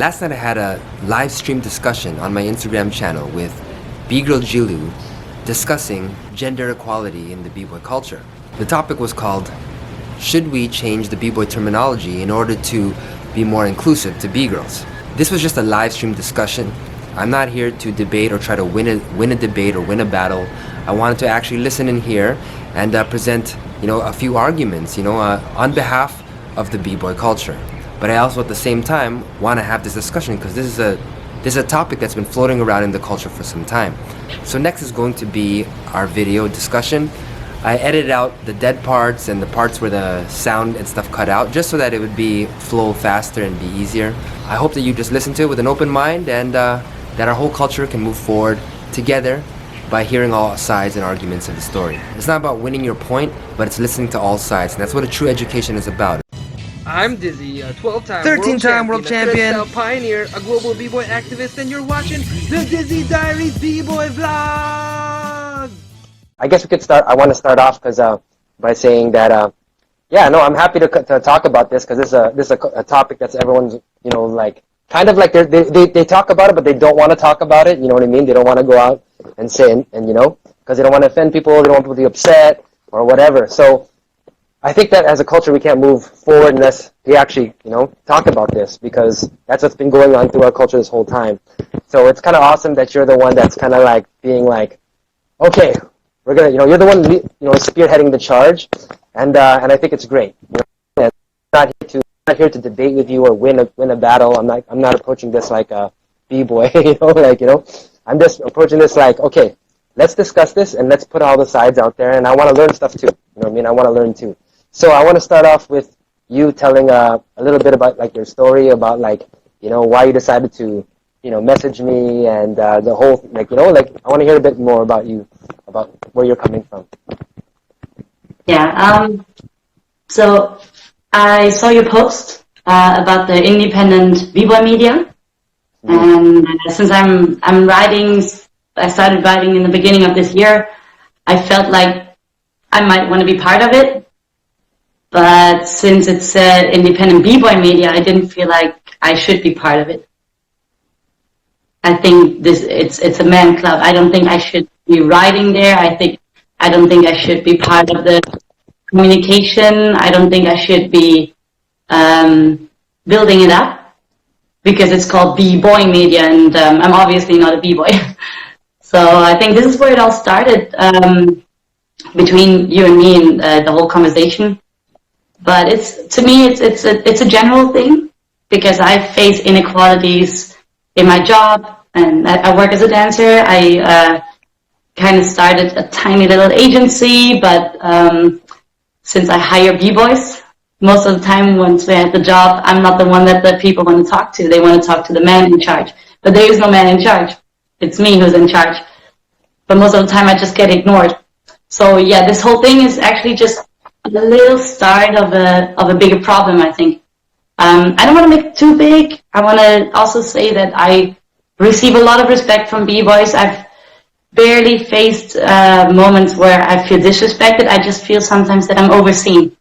Last night I had a live stream discussion on my Instagram channel with Bgirl Jilou discussing gender equality in the b-boy culture. The topic was called, should we change the b-boy terminology in order to be more inclusive to b-girls? This was just a live stream discussion. I'm not here to debate or try to win a debate or win a battle. I wanted to actually listen in here and present, a few arguments, on behalf of the b-boy culture. But I also at the same time want to have this discussion because this is a topic that's been floating around in the culture for some time. So next is going to be our video discussion. I edited out the dead parts and the parts where the sound and stuff cut out just so that it would flow faster and be easier. I hope that you just listen to it with an open mind and that our whole culture can move forward together by hearing all sides and arguments of the story. It's not about winning your point, but it's listening to all sides, and that's what a true education is about. I'm Dyzee, a 12-time 13-time world champion, a pioneer, a global b-boy activist, and you're watching the Dyzee Diaries b-boy vlog! I guess we could start. I want to start off by saying that, I'm happy to talk about this because this is a topic that's everyone's, they talk about it, but they don't want to talk about it. You know what I mean? They don't want to go out and say, and because they don't want to offend people, they don't want people to be upset or whatever. So I think that as a culture, we can't move forward unless we actually, talk about this because that's what's been going on through our culture this whole time. So it's kind of awesome that you're the one that's kind of like being like, okay, we're gonna, you're the one, spearheading the charge, and I think it's great. I'm not here to debate with you or win a battle. I'm not approaching this like a b-boy, I'm just approaching this like, okay, let's discuss this and let's put all the sides out there. And I want to learn stuff too. I want to learn too. So I want to start off with you telling a little bit about like your story about like, why you decided to, message me and the whole, I want to hear a bit more about you, about where you're coming from. Yeah, so I saw your post about the independent b-boy media, and since I'm writing, I started writing in the beginning of this year, I felt like I might want to be part of it, but since it's independent b-boy media, I didn't feel like I should be part of it. I think it's a man club. I don't think I should be writing there. I don't think I should be part of the communication. I don't think I should be building it up because it's called b-boy media, and I'm obviously not a b-boy. So I think this is where it all started between you and me and the whole conversation. But to me it's a general thing because I face inequalities in my job, and I work as a dancer. I kind of started a tiny little agency, but since I hire b-boys, most of the time once we're at the job, I'm not the one that the people want to talk to. They want to talk to the man in charge. But there is no man in charge. It's me who's in charge. But most of the time I just get ignored. So yeah, this whole thing is actually just a little start of a bigger problem, I think. I don't want to make it too big. I want to also say that I receive a lot of respect from b-boys. I've barely faced moments where I feel disrespected. I just feel sometimes that I'm overseen.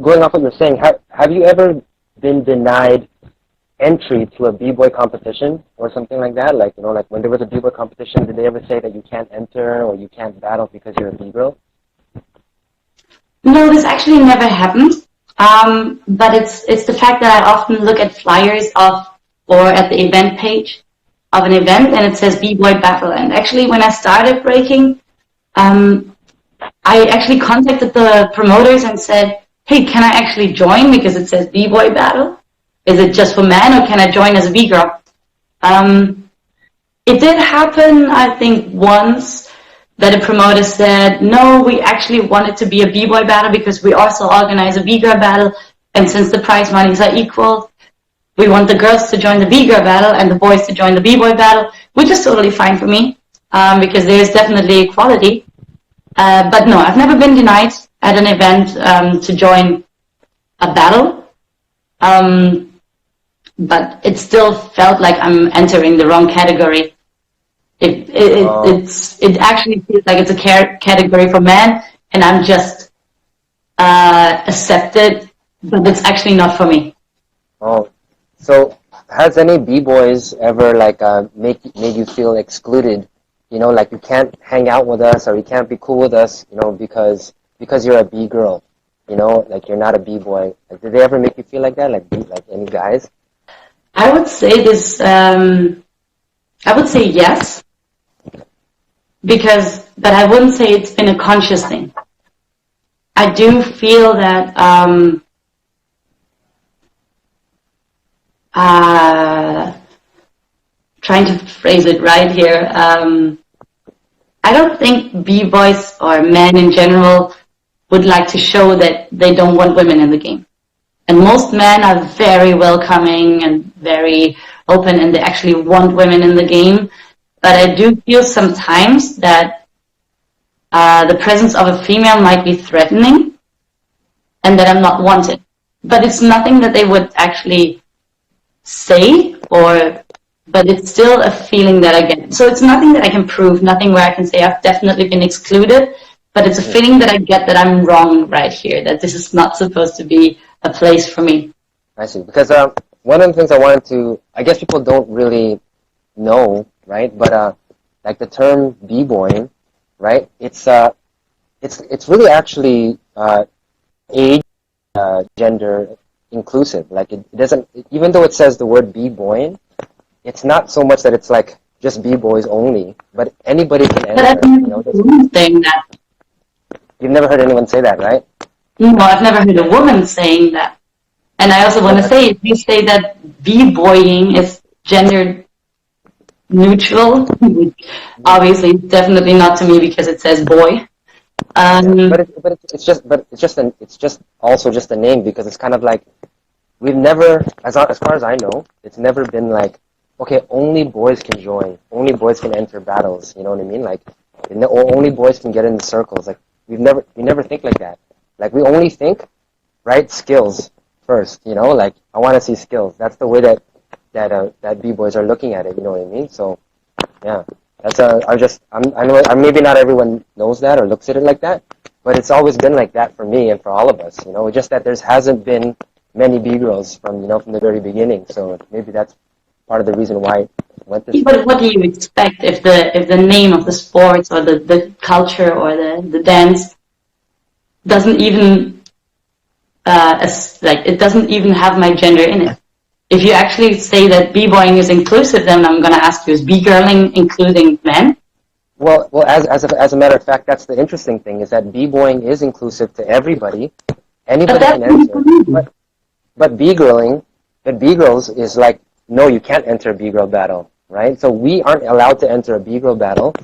Going off what you're saying, have you ever been denied entry to a b-boy competition or something like that? Like, like when there was a b-boy competition, did they ever say that you can't enter or you can't battle because you're a b-girl? No, this actually never happened. But it's the fact that I often look at flyers or at the event page of an event and it says b-boy battle. And actually when I started breaking, I actually contacted the promoters and said, hey, can I actually join because it says b-boy battle? Is it just for men or can I join as a b-girl? It did happen, I think, once that a promoter said, no, we actually want it to be a b-boy battle because we also organize a b-girl battle, and since the prize monies are equal, we want the girls to join the b-girl battle and the boys to join the b-boy battle, which is totally fine for me because there is definitely equality. But no, I've never been denied at an event to join a battle. But it still felt like I'm entering the wrong category. It actually feels like it's a category for men, and I'm just accepted, but it's actually not for me. Oh, so has any b-boys ever like made you feel excluded? You know, like you can't hang out with us or you can't be cool with us, you know, because you're a b-girl. You know, like you're not a b-boy. Like, did they ever make you feel like that? Like any guys? I would say this. I would say yes, but I wouldn't say it's been a conscious thing. I do feel that trying to phrase it right here. I don't think b-boys or men in general would like to show that they don't want women in the game. And most men are very welcoming and very open, and they actually want women in the game. But I do feel sometimes that the presence of a female might be threatening and that I'm not wanted. But it's nothing that they would actually say, but it's still a feeling that I get. So it's nothing that I can prove, nothing where I can say I've definitely been excluded, but it's a feeling that I get that I'm wrong right here, that this is not supposed to be a place for me. I see. Because one of the things I wanted to, I guess people don't really know, right? But like the term b-boying, right? It's really actually age, gender inclusive. Like it doesn't, even though it says the word b-boying, it's not so much that it's like just b-boys only, but anybody can enter. But I've never heard a woman saying that. You've never heard anyone say that, right? No, I've never heard a woman saying that. And I also want to say, if you say that b-boying is gender neutral, obviously definitely not to me because it says boy. It's just also just a name, because it's kind of like we've never, as far as I know, it's never been like, okay, only boys can join, only boys can enter battles. You know what I mean? Like, only boys can get into circles. Like we never think like that. Like we only think, right, skills first. You know, like I want to see skills. That's the way that b-boys are looking at it. You know what I mean? So yeah, that's I know maybe not everyone knows that or looks at it like that, but it's always been like that for me and for all of us. You know, just that there hasn't been many b-girls from the very beginning. So maybe that's part of the reason why it went this way. But what do you expect if the name of the sports or the culture or the dance doesn't even it doesn't even have my gender in it? If you actually say that b-boying is inclusive, then I'm going to ask you, is b-girling including men? Well, as a matter of fact, that's the interesting thing, is that b-boying is inclusive to everybody. Anybody can enter. But b-girls is like, no, you can't enter a b-girl battle, right? So we aren't allowed to enter a b-girl battle,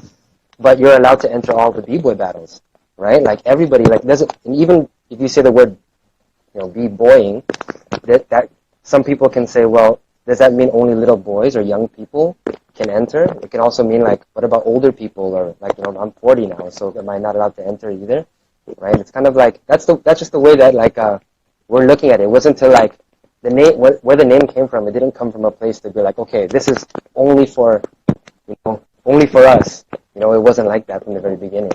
but you're allowed to enter all the b-boy battles, right? Like everybody, like doesn't, and even if you say the word, b-boying, that some people can say, well, does that mean only little boys or young people can enter? It can also mean like, what about older people, or like, I'm 40 now, so am I not allowed to enter either? Right? It's kind of like that's just the way that like we're looking at it. It wasn't until like the name, where the name came from. It didn't come from a place to be like, okay, this is only for only for us. It wasn't like that from the very beginning.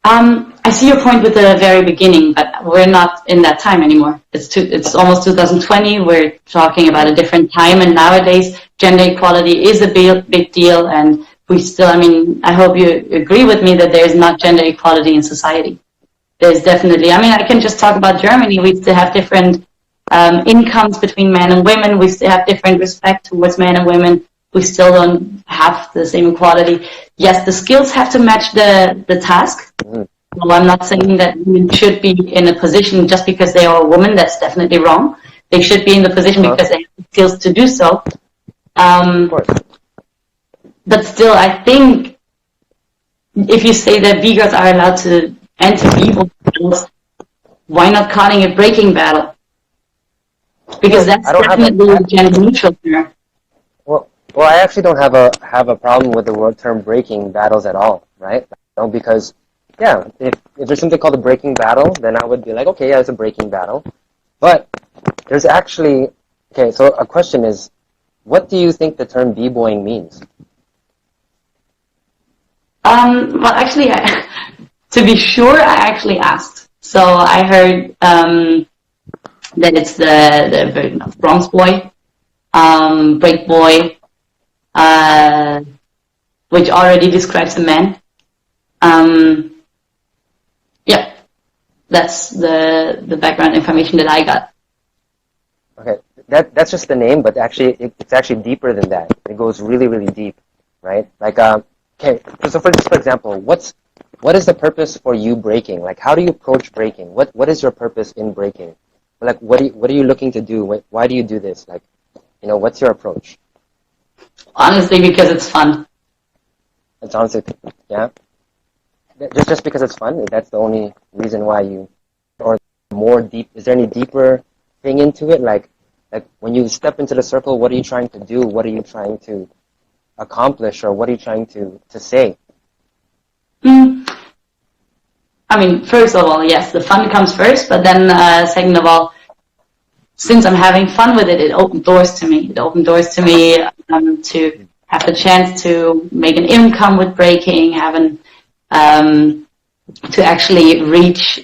I see your point with the very beginning, but we're not in that time anymore. It's almost 2020. We're talking about a different time, and nowadays gender equality is a big deal, and we still, I hope you agree with me that there is not gender equality in society. There's definitely, I can just talk about Germany. We still have different incomes between men and women. We still have different respect towards men and women. We still don't have the same equality. Yes, the skills have to match the task. Well, I'm not saying that women should be in a position just because they are a woman. That's definitely wrong. They should be in the position because they have the skills to do so. But still, I think if you say that b-girls are allowed to enter b-boy battles, why not calling it breaking battle? Because that's definitely gender neutral here. Well, I actually don't have a problem with the word term breaking battles at all, right? Because if there's something called a breaking battle, then I would be like, okay, yeah, it's a breaking battle. But there's actually, so a question is, what do you think the term b-boying means? Well, actually, to be sure, I actually asked. So I heard Then it's the version of Bronx Boy, Break Boy, which already describes a man. Yeah, that's the background information that I got. Okay, that's just the name, but actually it's actually deeper than that. It goes really, really deep, right? Like, okay, so for example, what is the purpose for you breaking? Like, how do you approach breaking? What is your purpose in breaking? Like, what are you looking to do? Why do you do this? Like, what's your approach? Honestly, because it's fun. It's honestly, yeah. Just because it's fun, that's the only reason why you, or more deep. Is there any deeper thing into it? Like when you step into the circle, what are you trying to do? What are you trying to accomplish, or what are you trying to say? I mean, first of all, yes, the fun comes first, but then second of all, since I'm having fun with it, it opened doors to me. It opened doors to me to have the chance to make an income with breaking, to actually reach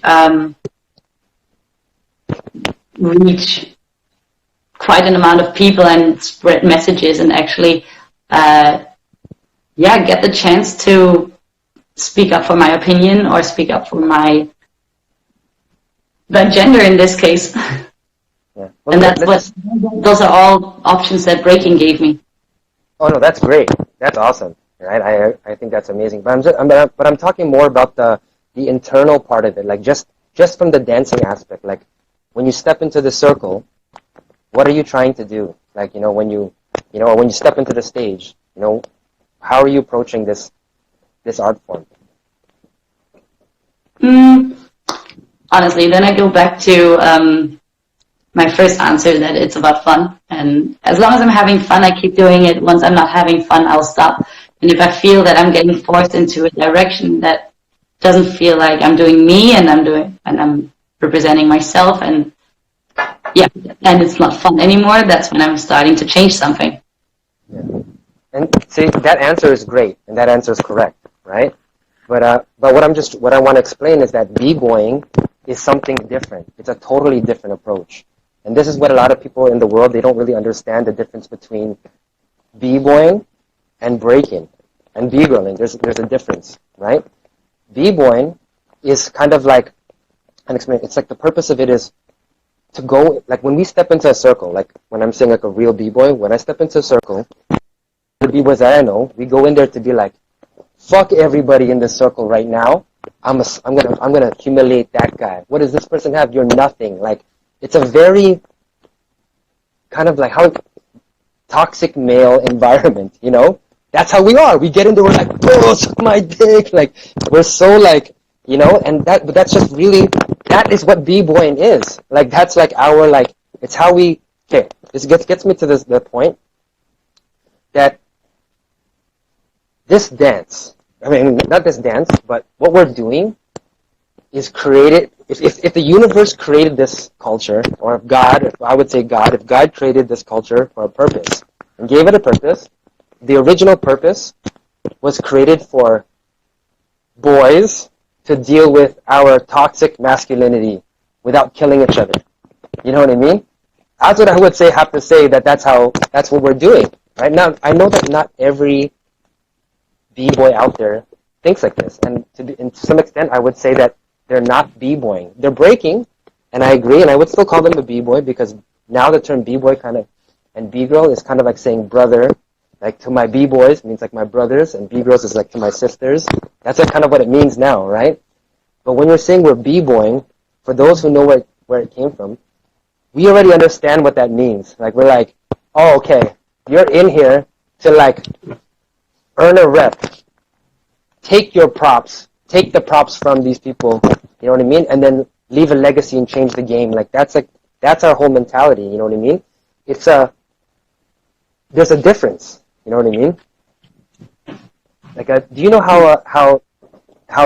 quite an amount of people and spread messages and actually, get the chance to speak up for my opinion or speak up for my gender in this case. Yeah. Well, And those are all options that breaking gave me. Oh no, that's great. That's awesome. Right? I think that's amazing. But I'm talking more about the internal part of it. Like just from the dancing aspect. Like when you step into the circle, what are you trying to do? Like when you step into the stage, how are you approaching this art form? Honestly, then I go back to my first answer that it's about fun. And as long as I'm having fun, I keep doing it. Once I'm not having fun, I'll stop. And if I feel that I'm getting forced into a direction that doesn't feel like I'm doing me and I'm representing myself and it's not fun anymore, that's when I'm starting to change something. Yeah. And see, that answer is great, and that answer is correct, right? But what I want to explain is that b-boying is something different. It's a totally different approach. And this is what a lot of people in the world, they don't really understand the difference between b-boying and breaking and bgirling. There's a difference, right? B-boying is kind of like an experience. It's like the purpose of it is to go, like when we step into a circle, like when I'm saying like a real b-boy, when I step into a circle, the b-boys that I know, we go in there to be like, fuck everybody in this circle right now. I'm gonna humiliate that guy. What does this person have? You're nothing. Like it's a very kind of like how toxic male environment, That's how we are. We get into, we're like, oh, suck my dick. Like we're so like, and but that's just really, that is what b-boying is. Like that's like our like, it's how we. Okay, this gets me to the point that this dance, I mean, not this dance, but what we're doing is created, if the universe created this culture, or if God, if God created this culture for a purpose, and gave it a purpose, the original purpose was created for boys to deal with our toxic masculinity without killing each other. You know what I mean? That's what I would have to say that's what we're doing. Right now, I know that not every b-boy out there thinks like this, and to some extent, I would say that they're not b-boying. They're breaking, and I agree, and I would still call them a b-boy because now the term b-boy and b-girl is kind of like saying brother, like to my b-boys means like my brothers, and b-girls is like to my sisters. That's like kind of what it means now, right? But when you're saying we're b-boying, for those who know where it came from, we already understand what that means. Like we're like, oh, okay, you're in here to like earn a rep, take your props, take the props from these people, you know what I mean, and then leave a legacy and change the game. Like that's our whole mentality, you know what I mean? There's a difference, you know what I mean? Like, do you know how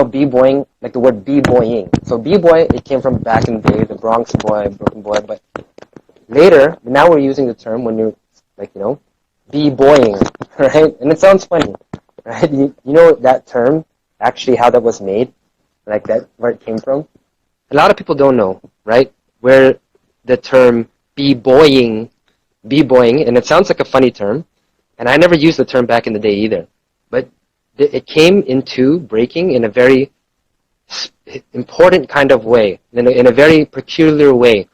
b-boying, like the word b-boying? So b-boy, it came from back in the day, the Bronx boy, Brooklyn boy, but later, now we're using the term when you're like, b-boying, right? And it sounds funny, right? You know that term, actually how that was made, like that, where it came from? A lot of people don't know, right? Where the term bboying, and it sounds like a funny term, and I never used the term back in the day either. But it came into breaking in a very important kind of way, in a very peculiar way,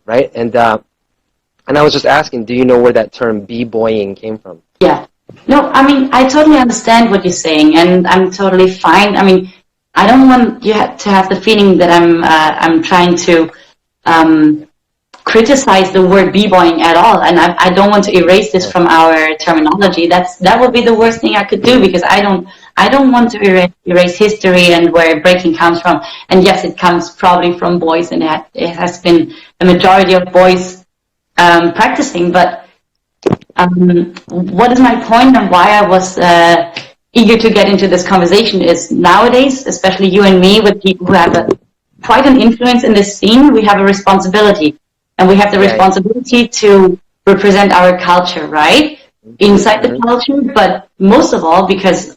right? And I was just asking, do you know where that term bboying came from? Yeah. No, I mean, I totally understand what you're saying, and I'm totally fine. I mean, I don't want you to have the feeling that I'm trying to criticize the word b-boying at all, and I don't want to erase this from our terminology. That would be the worst thing I could do, because I don't want to erase history and where breaking comes from. And yes, it comes probably from boys, and it has been a majority of boys practicing. But what is my point and why I was eager to get into this conversation is nowadays, especially you and me, with people who have quite an influence in this scene, we have a responsibility. And we have the responsibility to represent our culture, right? Inside the culture, but most of all, because,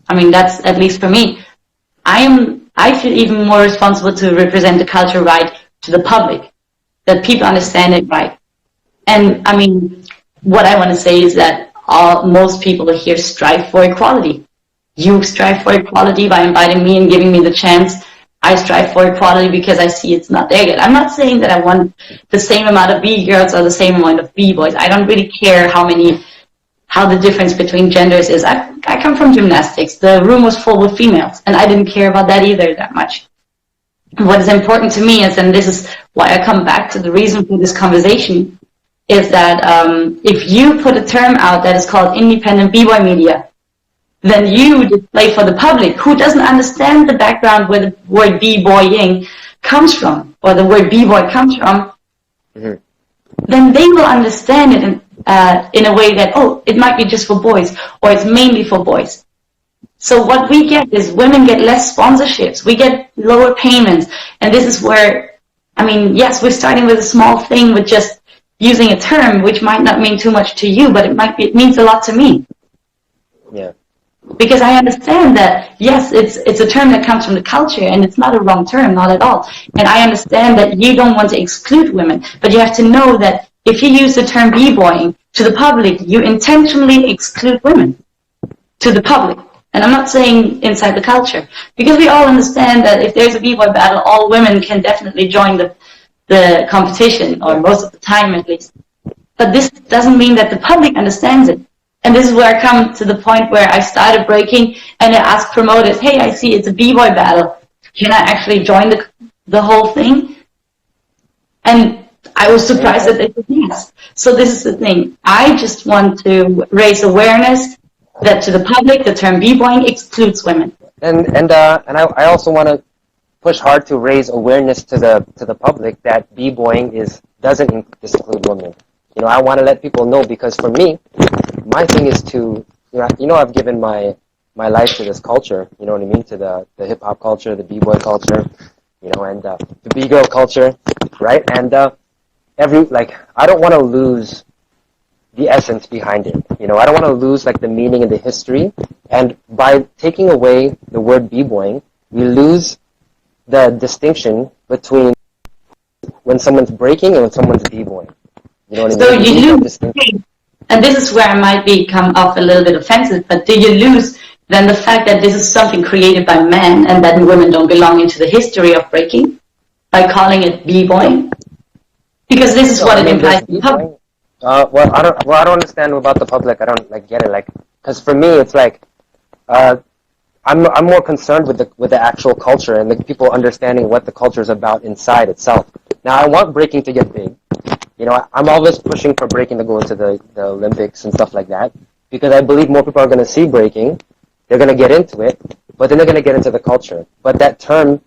I mean, that's at least for me, I feel even more responsible to represent the culture right to the public, that people understand it right. And, I mean, what I want to say is that most people here strive for equality. You strive for equality by inviting me and giving me the chance. I strive for equality because I see it's not there yet. I'm not saying that I want the same amount of B-girls or the same amount of B-boys. I don't really care how the difference between genders is. I come from gymnastics. The room was full with females, and I didn't care about that either that much. What is important to me is, and this is why I come back to the reason for this conversation, is that if you put a term out that is called independent B-boy media, then you display for the public who doesn't understand the background where the word b-boying comes from, or the word b-boy comes from, then they will understand it in a way that, oh, it might be just for boys, or it's mainly for boys. So what we get is women get less sponsorships, we get lower payments, and this is where, I mean, yes, we're starting with a small thing with just using a term which might not mean too much to you, but it means a lot to me. Yeah. Because I understand that, yes, it's a term that comes from the culture, and it's not a wrong term, not at all. And I understand that you don't want to exclude women, but you have to know that if you use the term b-boying to the public, you intentionally exclude women to the public. And I'm not saying inside the culture, because we all understand that if there's a b-boy battle, all women can definitely join the competition, or most of the time at least. But this doesn't mean that the public understands it. And this is where I come to the point where I started breaking, and I asked promoters, hey, I see it's a b-boy battle. Can I actually join the whole thing? And I was surprised that they said yes. So this is the thing. I just want to raise awareness that to the public, the term b-boying excludes women. And I also want to push hard to raise awareness to the public that b-boying doesn't exclude women. You know, I want to let people know, because for me, my thing is to, I've given my life to this culture, you know what I mean, to the hip-hop culture, the b-boy culture, and the Bgirl culture, right? And I don't want to lose the essence behind it, I don't want to lose, the meaning and the history, and by taking away the word b-boying, we lose the distinction between when someone's breaking and when someone's b-boying. You know what I mean? So you lose, and this is where I might come off a little bit offensive, but do you lose then the fact that this is something created by men and that women don't belong into the history of breaking by calling it b-boying? Because this is what it implies to the public. Well, I don't understand about the public. I don't get it. Because for me, it's I'm more concerned with the actual culture and the people understanding what the culture is about inside itself. Now, I want breaking to get big. I'm always pushing for breaking to go into the Olympics and stuff like that, because I believe more people are going to see breaking, they're going to get into it, but then they're going to get into the culture. But that term,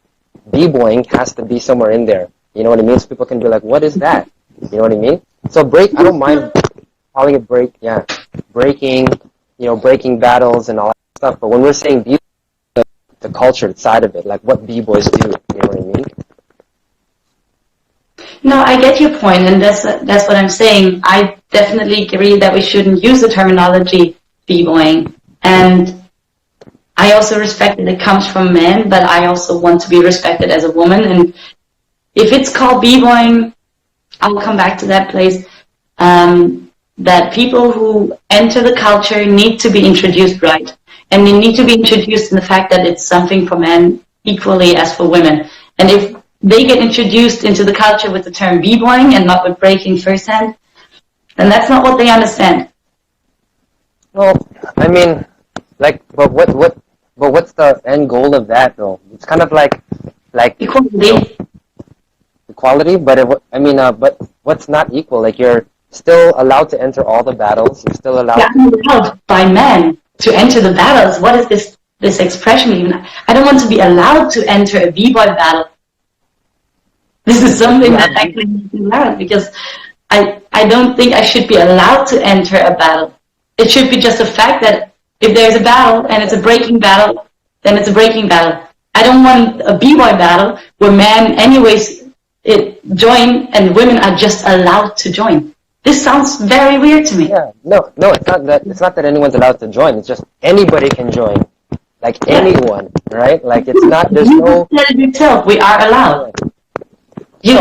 b-boying, has to be somewhere in there. You know what I mean? So people can be like, what is that? You know what I mean? So I don't mind calling it breaking, breaking battles and all that stuff, but when we're saying b-boy, the culture side of it, like what b-boys do, you know what I mean? No, I get your point, and that's what I'm saying. I definitely agree that we shouldn't use the terminology b-boying, and I also respect that it comes from men, but I also want to be respected as a woman, and if it's called b-boying, I'll come back to that place. That people who enter the culture need to be introduced right. And they need to be introduced in the fact that it's something for men equally as for women. And if they get introduced into the culture with the term b-boying and not with breaking firsthand, then that's not what they understand. Well, I mean, like, but what's the end goal of that though? It's kind of like Equality. Equality, but but what's not equal? Like you're still allowed to enter all the battles. You're still allowed. Yeah, I'm allowed by men to enter the battles. What is this expression even? I don't want to be allowed to enter a b-boy battle. This is something that actually makes me laugh because I don't think I should be allowed to enter a battle. It should be just a fact that if there's a battle and it's a breaking battle, then it's a breaking battle. I don't want a b-boy battle where men anyways join and women are just allowed to join. This sounds very weird to me. Yeah, no, it's not that. It's not that anyone's allowed to join. It's just anybody can join, like anyone, right? Like it's not. There's no. You said it yourself. We are allowed. And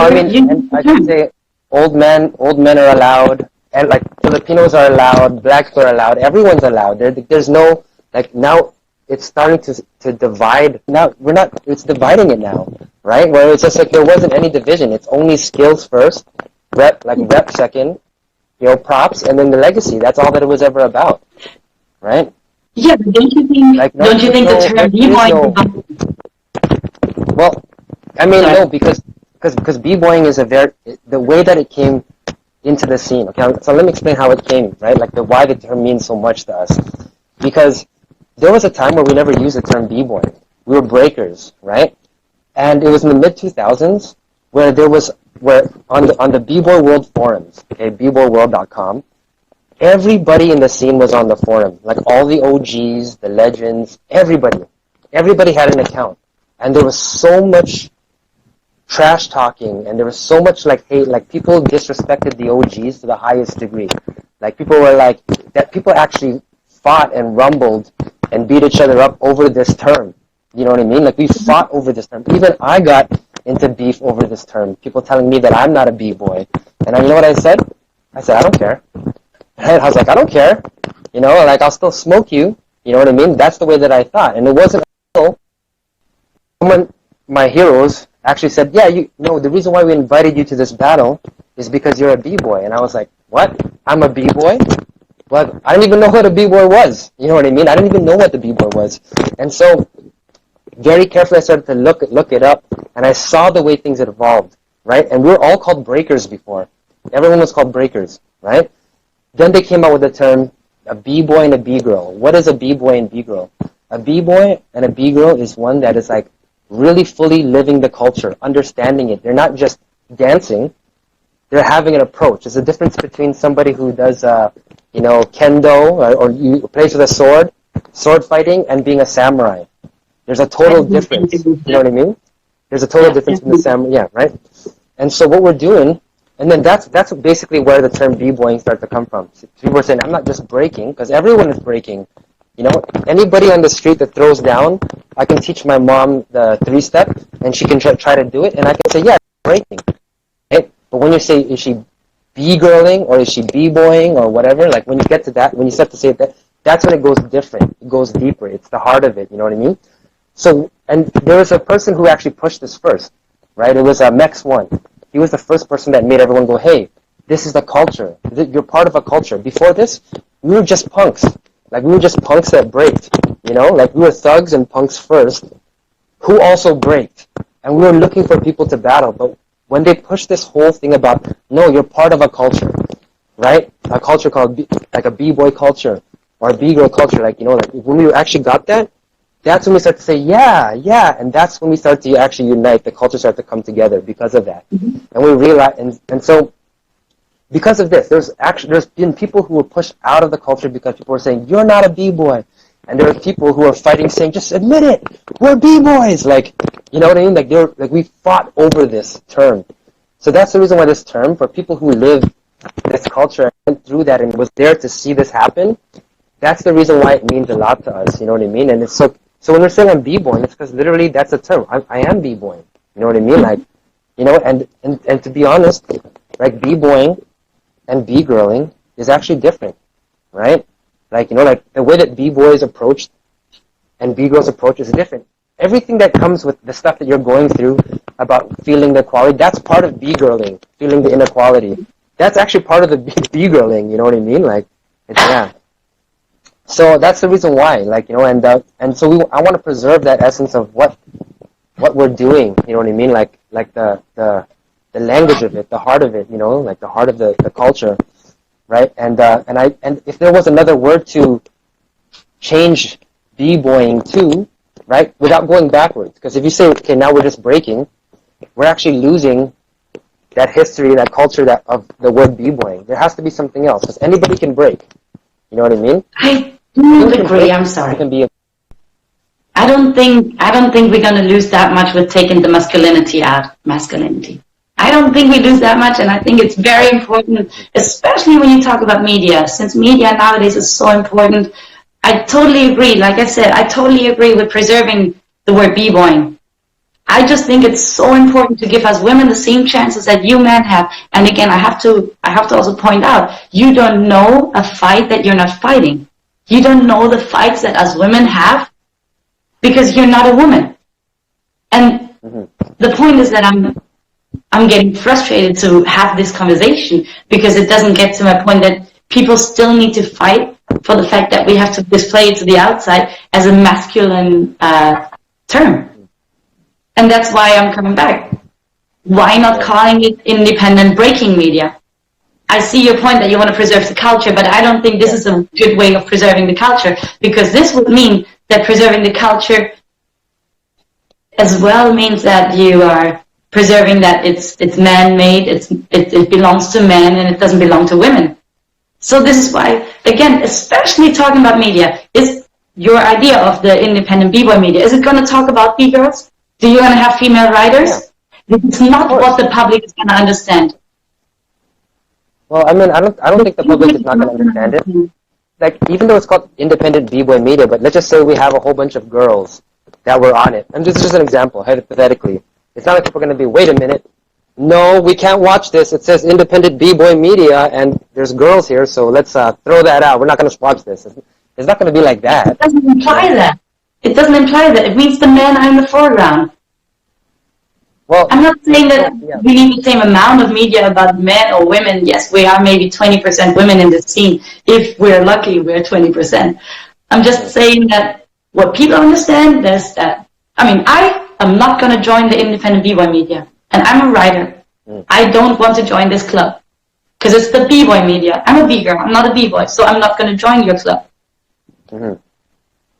I can say old men are allowed, and like Filipinos are allowed, blacks are allowed. Everyone's allowed. There's no like now. It's starting to divide. Now we're not. It's dividing it now, right? Where it's just like there wasn't any division. It's only skills first, rep second. Props, and then the legacy. That's all that it was ever about, right? Yeah, but don't you think? Like, don't you think the term b-boying? Well, I mean, no, because b-boying is the way that it came into the scene. Okay, so let me explain how it came, right? Like why the term means so much to us. Because there was a time where we never used the term b-boying. We were breakers, right? And it was in the mid 2000s where on the B-Boy World forums, okay, bboyworld.com, everybody in the scene was on the forum. Like all the OGs, the legends, everybody had an account. And there was so much trash talking, and there was so much like hate, like people disrespected the OGs to the highest degree. Like people were like, that people actually fought and rumbled and beat each other up over this term. You know what I mean? Like we fought over this term. Even I got into beef over this term. People telling me that I'm not a b-boy. And you know what I said? I said, I don't care. And I was like, I don't care. Like I'll still smoke you. You know what I mean? That's the way that I thought. And it wasn't until someone, my heroes, actually said, yeah, the reason why we invited you to this battle is because you're a b-boy. And I was like, what? I'm a b-boy? Well, I didn't even know what a b-boy was. You know what I mean? I didn't even know what the b-boy was. And so very carefully I started to look it up, and I saw the way things had evolved, right? And we were all called breakers before. Everyone was called breakers, right? Then they came out with the term a b-boy and a b-girl. What is a b-boy and b-girl? A b-boy and a b-girl is one that is like really fully living the culture, understanding it. They're not just dancing. They're having an approach. There's a difference between somebody who does, kendo or you plays with a sword fighting, and being a samurai. There's a total difference. You know what I mean? There's a total difference in the samurai. Yeah, right? And so what we're doing, and then that's basically where the term b-boying starts to come from. So people are saying, I'm not just breaking, because everyone is breaking. Anybody on the street that throws down, I can teach my mom the 3-step, and she can try to do it, and I can say, yeah, breaking. Right? But when you say, is she b-girling, or is she b-boying, or whatever, like when you get to that, when you start to say that, that's when it goes different. It goes deeper. It's the heart of it. You know what I mean? So, and there was a person who actually pushed this first, right? It was Mex1. He was the first person that made everyone go, hey, this is the culture. You're part of a culture. Before this, we were just punks. Like, we were just punks that braked, Like, we were thugs and punks first, who also braked. And we were looking for people to battle. But when they pushed this whole thing about, no, you're part of a culture, right? A culture called, like a b-boy culture, or a b-girl culture. Like, like when we actually got that, that's when we start to say, yeah, and that's when we start to actually unite. The culture start to come together because of that. Mm-hmm. And we realize, and so because of this, there's been people who were pushed out of the culture because people were saying, you're not a b-boy. And there are people who are fighting saying, just admit it, we're b-boys. Like, you know what I mean? Like we fought over this term. So that's the reason why this term, for people who live this culture and went through that and was there to see this happen, that's the reason why it means a lot to us. You know what I mean? And it's so when we're saying I'm b-boying, it's because literally that's a term. I am b-boying. You know what I mean? Like, and to be honest, like b-boying and b-girling is actually different, right? Like, like the way that b-boys approach and b-girls approach is different. Everything that comes with the stuff that you're going through about feeling the equality, that's part of b-girling, feeling the inequality. That's actually part of the b-girling, you know what I mean? Like, yeah. So that's the reason why, like, and so I want to preserve that essence of what we're doing, you know what I mean? Like the language of it, the heart of it, like the heart of the culture, right? And if there was another word to change b-boying to, right, without going backwards, because if you say, okay, now we're just breaking, we're actually losing that history, that culture of the word b-boying. There has to be something else, because anybody can break. You know what I mean? I don't agree. I'm sorry. I don't think we're going to lose that much with taking the masculinity out. Masculinity. I don't think we lose that much, and I think it's very important, especially when you talk about media. Since media nowadays is so important, I totally agree. Like I said, I totally agree with preserving the word b-boying. I just think it's so important to give us women the same chances that you men have. And again, I have to also point out, you don't know a fight that you're not fighting. You don't know the fights that us women have because you're not a woman. And the point is that I'm getting frustrated to have this conversation because it doesn't get to my point that people still need to fight for the fact that we have to display it to the outside as a masculine term. And that's why I'm coming back. Why not calling it independent breaking media? I see your point that you want to preserve the culture, but I don't think this is a good way of preserving the culture, because this would mean that preserving the culture as well means that you are preserving that it's man-made, it belongs to men, and it doesn't belong to women. So this is why, again, especially talking about media, is your idea of the independent b-boy media, is it going to talk about b-girls? Do you want to have female writers? Yeah. It's not what the public is going to understand. Well, I mean, I don't think the public is not going to understand it. Like, even though it's called independent b-boy media, but let's just say we have a whole bunch of girls that were on it. And this is just an example, hypothetically. It's not like people are going to be, wait a minute, no, we can't watch this. It says independent b-boy media, and there's girls here, so let's throw that out. We're not going to watch this. It's not going to be like that. It doesn't imply that. It doesn't imply that. It means the men are in the foreground. Well, I'm not saying that we need the same amount of media about men or women. Yes, we are maybe 20% women in this scene. If we're lucky, we're 20%. I'm just saying that what people understand is that, I mean, I am not going to join the independent b-boy media. And I'm a writer. I don't want to join this club. Because it's the b-boy media. I'm a b-girl. I'm not a b-boy. So I'm not going to join your club. And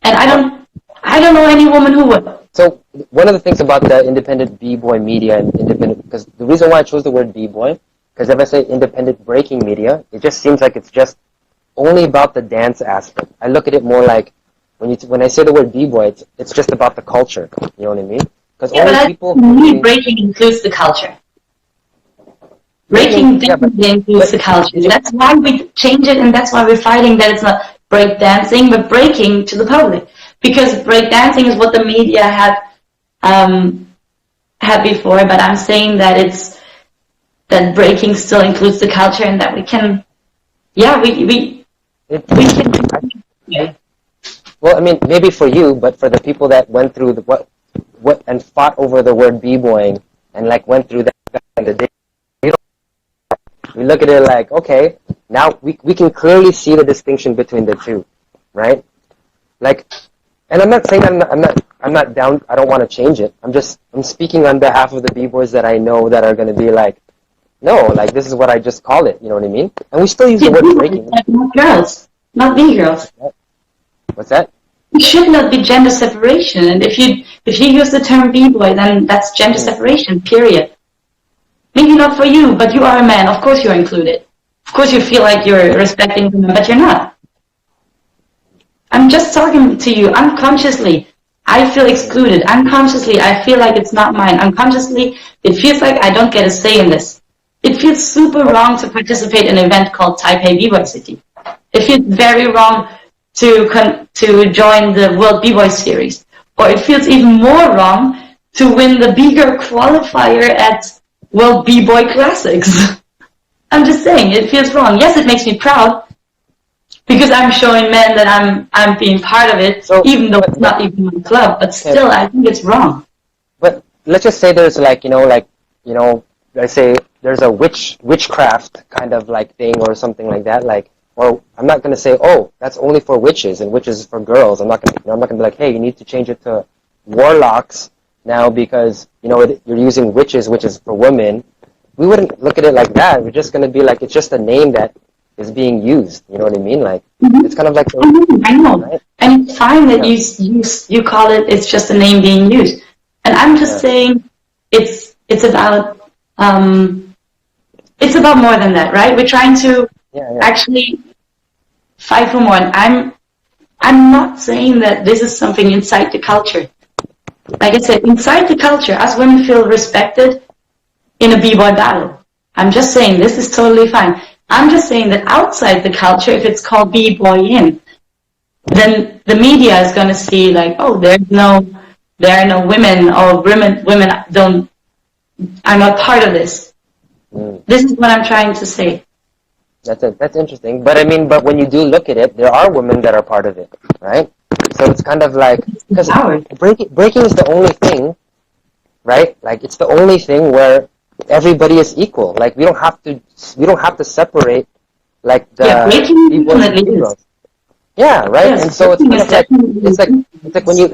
I don't know any woman who would. So one of the things about the independent b-boy media and independent, because the reason why I chose the word b-boy, because if I say independent breaking media, it just seems like it's just only about the dance aspect. I look at it more like when I say the word b-boy, it's just about the culture. You know what I mean? Because only people. Breaking includes the culture. Breaking definitely includes the culture. That's why we change it, and that's why we're fighting that it's not break dancing, but breaking to the public. Because breakdancing is what the media had before, but I'm saying that that breaking still includes the culture, and that we can, we can. Well, I mean, maybe for you, but for the people that went through what and fought over the word b-boying and like went through that back in the day, we look at it like, okay, now we can clearly see the distinction between the two, right? Like. And I'm not saying I'm not down. I don't want to change it. I'm speaking on behalf of the b-boys that I know that are going to be like, no, like this is what I just call it. You know what I mean? And we still use the word breaking. Not girls, not b-girls. What's that? It should not be gender separation. And if you use the term b-boy, then that's gender separation. Period. Maybe not for you, but you are a man. Of course you're included. Of course you feel like you're respecting women, but you're not. I'm just talking to you unconsciously. I feel excluded. Unconsciously, I feel like it's not mine. Unconsciously, it feels like I don't get a say in this. It feels super wrong to participate in an event called Taipei B-Boy City. It feels very wrong to join the World B-Boy Series. Or it feels even more wrong to win the Bgirl qualifier at World B-Boy Classics. I'm just saying, it feels wrong. Yes, it makes me proud because I'm showing men that I'm being part of it, So, even though it's not even my club. But still, I think it's wrong. But let's just say there's let's say there's a witchcraft kind of like thing or something like that. Like, or I'm not gonna say, oh, that's only for witches and witches is for girls. I'm not gonna be like, hey, you need to change it to warlocks now because you're using witches, which is for women. We wouldn't look at it like that. We're just gonna be like, it's just a name that is being used. You know what I mean? Like, it's kind of like. I know, right? and it's fine that Yeah. you call it. It's just a name being used, and I'm just saying it's about it's about more than that, right? We're trying to actually fight for more. And I'm not saying that this is something inside the culture. Like I said, inside the culture, us women feel respected in a b-boy battle. I'm just saying this is totally fine. I'm just saying that outside the culture, if it's called Bboyin, then the media is going to see like, oh, there are no women, or women are not part of this. This is what I'm trying to say. That's interesting. But when you do look at it, there are women that are part of it, right? So it's kind of like, because breaking is the only thing, right? Like, it's the only thing where everybody is equal. Like, we don't have to separate like the people and the girls. Yeah, right. Yes, and so it's kind of like it's like